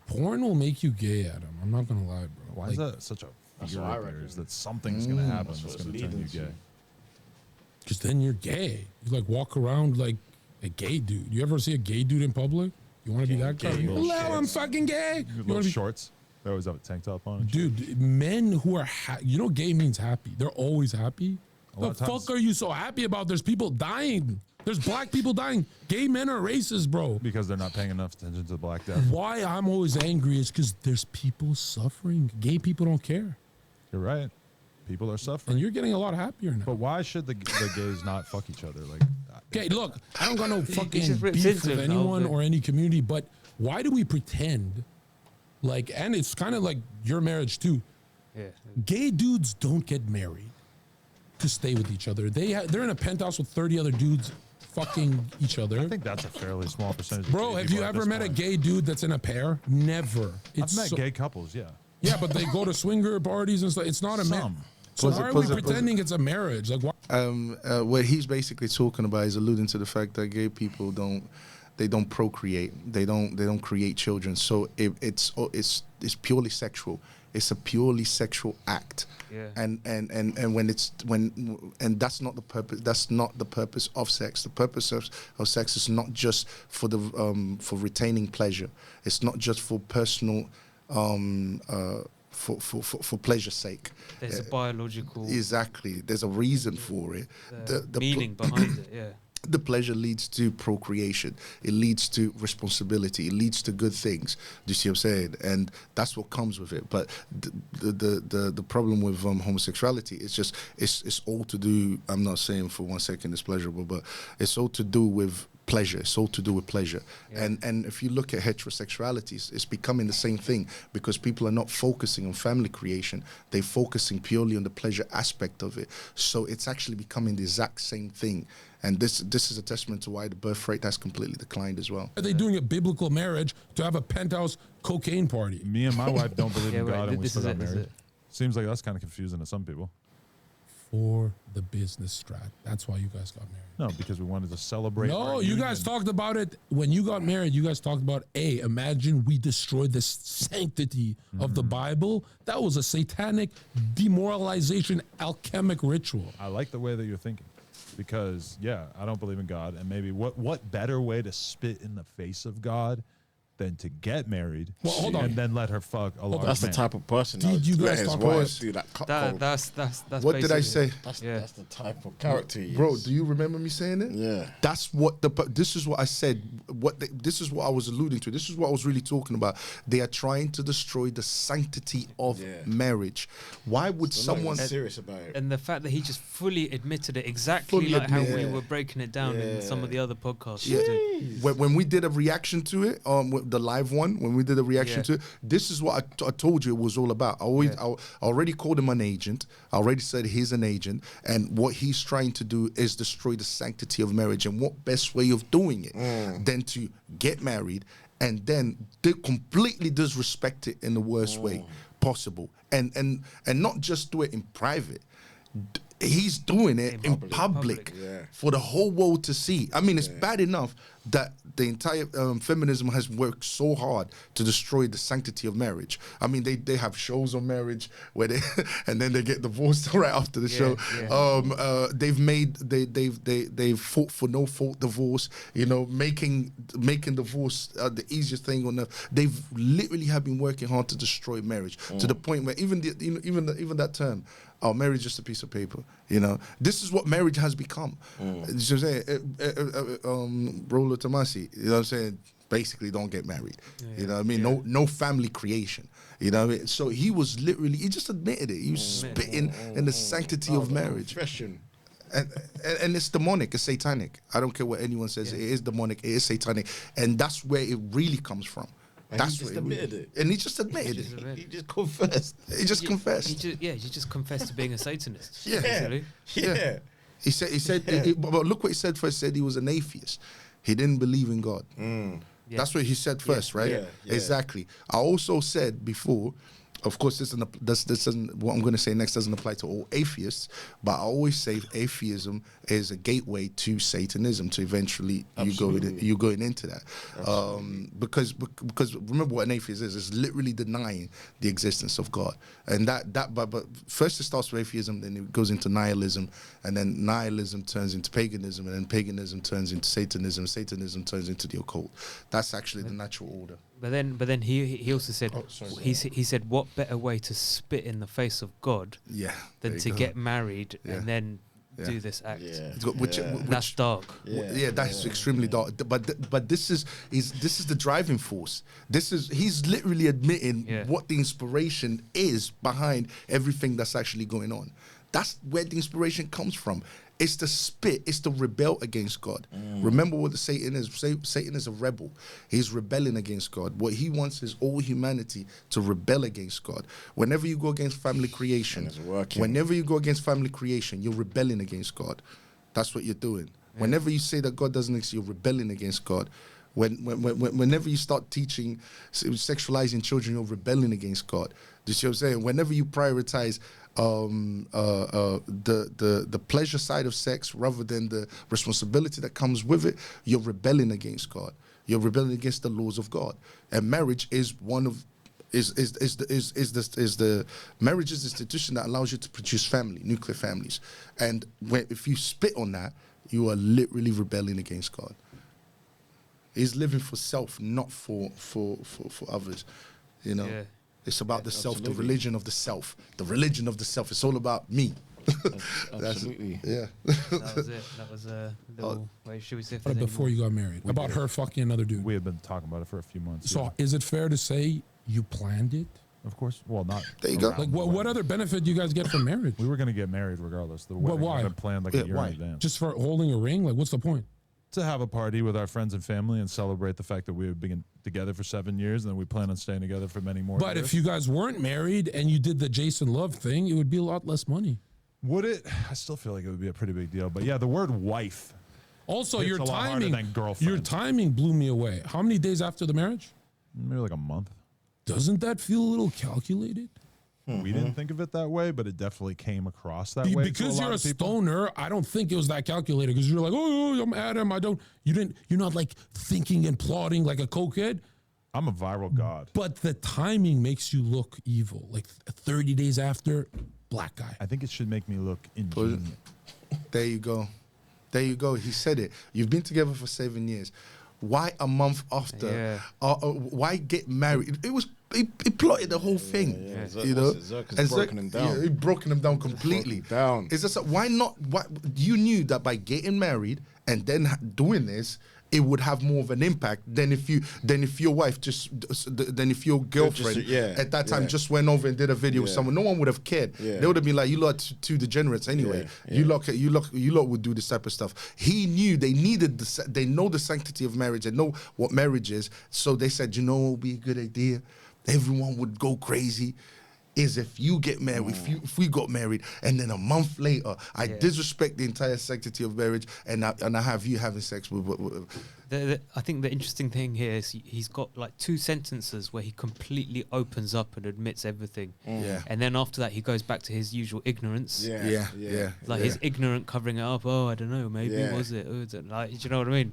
Porn will make you gay, Adam. I'm not gonna lie, bro. Why is that such a fear of yours that something's gonna happen that's gonna turn you gay? Because then you're gay. You like walk around like a gay dude. You ever see a gay dude in public? You want to be that guy? Hello, I'm fucking gay. You little shorts. They always have a tank top on. Dude, men who are gay means happy. They're always happy. The fuck are you so happy about? There's people dying. There's black people dying. Gay men are racist, bro. Because they're not paying enough attention to the Black Death. Why I'm always angry is because there's people suffering. Gay people don't care. You're right. People are suffering. And you're getting a lot happier now. But why should the gays not fuck each other? Like, okay, look, I don't got no fucking beef with anyone or any community, but why do we pretend like, and it's kind of like your marriage too. Yeah. Gay dudes don't get married to stay with each other. They're in a penthouse with 30 other dudes fucking each other. I think that's a fairly small percentage. Bro, have you ever met a gay dude that's in a pair? Never. I've met gay couples, yeah. Yeah, but they go to swinger parties and stuff. It's not a marriage. So why are we pretending it's a marriage? Like, why? What he's basically talking about is alluding to the fact that gay people don't procreate. They don't create children. So it's purely sexual. It's a purely sexual act. Yeah. And that's not the purpose. That's not the purpose of sex. The purpose of sex is not just for the for retaining pleasure. It's not just for personal for pleasure's sake. There's a biological... Exactly. There's a reason for it. The meaning behind it, yeah. The pleasure leads to procreation. It leads to responsibility. It leads to good things. Do you see what I'm saying? And that's what comes with it. But the problem with homosexuality is just it's all to do. I'm not saying for 1 second it's pleasurable, but it's all to do with pleasure. It's all to do with pleasure. Yeah. And if you look at heterosexuality, it's becoming the same thing because people are not focusing on family creation. They're focusing purely on the pleasure aspect of it. So it's actually becoming the exact same thing. And this is a testament to why the birth rate has completely declined as well. Are they doing a biblical marriage to have a penthouse cocaine party? Me and my wife don't believe in God and we still got married. Seems like that's kind of confusing to some people. For the business strat. That's why you guys got married. No, because we wanted to celebrate. No, you guys talked about it. When you got married, you guys talked about, imagine we destroyed the sanctity of the Bible. That was a satanic demoralization, alchemic ritual. I like the way that you're thinking. Because, yeah, I don't believe in God. And maybe what better way to spit in the face of God than to get married and then let her fuck a large man. That's the type of person. Did you guys talk about that's what did I say? That's the type of character he is. Bro, do you remember me saying it? Yeah. That's what this is what I said. This is what I was alluding to. This is what I was really talking about. They are trying to destroy the sanctity of marriage. Why would someone serious about it? And the fact that he just fully admitted it, exactly like how we were breaking it down in some of the other podcasts. Yeah. When we did a reaction to it, the live one, when we did a reaction to it, this is what I told you it was all about. I already called him an agent. I already said he's an agent, and what he's trying to do is destroy the sanctity of marriage. And what best way of doing it than to get married and then they completely disrespect it in the worst way possible, and not just do it in private. He's doing it in public for the whole world to see. I mean, it's bad enough that the entire feminism has worked so hard to destroy the sanctity of marriage. I mean, they have shows on marriage where they and then they get divorced right after the show. They've fought for no fault divorce. You know, making divorce the easiest thing on earth. They've literally have been working hard to destroy marriage to the point where even that term. Oh, marriage is just a piece of paper. You know, this is what marriage has become. You know what I'm saying? Rolo Tomasi, you know what I'm saying? Basically, don't get married. You know what I mean? No family creation. You know what I mean? So he was literally, he just admitted it. He was spitting in the sanctity of marriage. And it's demonic, it's satanic. I don't care what anyone says. It is demonic, it is satanic. And that's where it really comes from. And he just admitted it. And he just admitted it. He just confessed. He just confessed. You just confessed to being a Satanist. Yeah. He said, but look what he said first. He said he was an atheist. He didn't believe in God. That's what he said first, right? Yeah. Exactly. I also said before, Of course, this doesn't. What I'm going to say next doesn't apply to all atheists, but I always say atheism is a gateway to Satanism. To eventually you going into that, because remember what an atheist is. It's literally denying the existence of God, and but first it starts with atheism, then it goes into nihilism, and then nihilism turns into paganism, and then paganism turns into Satanism. Satanism turns into the occult. That's actually the natural order. But then he also said he said what better way to spit in the face of God than to get married and then do this act. Which that's dark. That's extremely dark. But this is the driving force. He's literally admitting what the inspiration is behind everything that's actually going on. That's where the inspiration comes from. It's the spit. It's the rebel against God. Remember what the Satan is. Satan is a rebel. He's rebelling against God. What he wants is all humanity to rebel against God. Whenever you go against family creation, you're rebelling against God. That's what you're doing. Yeah. Whenever you say that God doesn't exist, you're rebelling against God. Whenever you start teaching sexualizing children, you're rebelling against God. Do you see what I'm saying? Whenever you prioritize the pleasure side of sex rather than the responsibility that comes with it, you're rebelling against God. You're rebelling against the laws of God. And marriage is the marriage is the institution that allows you to produce nuclear families. And if you spit on that, you are literally rebelling against God. He's living for self, not for others. You know. Yeah. It's about the self, the religion of the self. The religion of the self. It's all about me. Absolutely. Yeah. That was it. That was a little... Wait, should we say... Before you got married. About her fucking another dude. We had been talking about it for a few months. So is it fair to say you planned it? Of course. Well, not... There you go. Like, what other benefit do you guys get from marriage? We were going to get married regardless. The wedding why? had been planned like a year in advance. Just for holding a ring? Like, what's the point? To have a party with our friends and family and celebrate the fact that we have been together for 7 years and then we plan on staying together for many more years. But if you guys weren't married and you did the Jason Love thing, it would be a lot less money. Would it? I still feel like it would be a pretty big deal. But yeah, the word wife. Also, your timing blew me away. How many days after the marriage? Maybe like a month. Doesn't that feel a little calculated? We didn't think of it that way, but it definitely came across that way. Because you're a stoner, I don't think it was that calculated. Because you're like, oh, I'm Adam. You're not like thinking and plotting like a cokehead. I'm a viral god. But the timing makes you look evil. Like 30 days after, black guy. I think it should make me look ingenious. There you go. He said it. You've been together for 7 years. Why a month after? Why get married? He plotted the whole thing. You know, Zherka's broken him down. Yeah, he broken him down completely. It's just why not? You knew that by getting married and then doing this, it would have more of an impact than if your wife if your girlfriend at that time just went over and did a video with someone. No one would have cared. They would have been like, you lot two degenerates anyway. You lot would do this type of stuff. He knew they needed they know the sanctity of marriage. They know what marriage is. So they said, you know what would be a good idea? Everyone would go crazy. Is if you get married, if we got married, and then a month later, I disrespect the entire sanctity of marriage, and I have you having sex with. I think the interesting thing here is he's got like 2 sentences where he completely opens up and admits everything. And then after that, he goes back to his usual ignorance. His ignorant covering it up. Oh, I don't know. Maybe was it? Like, do you know what I mean?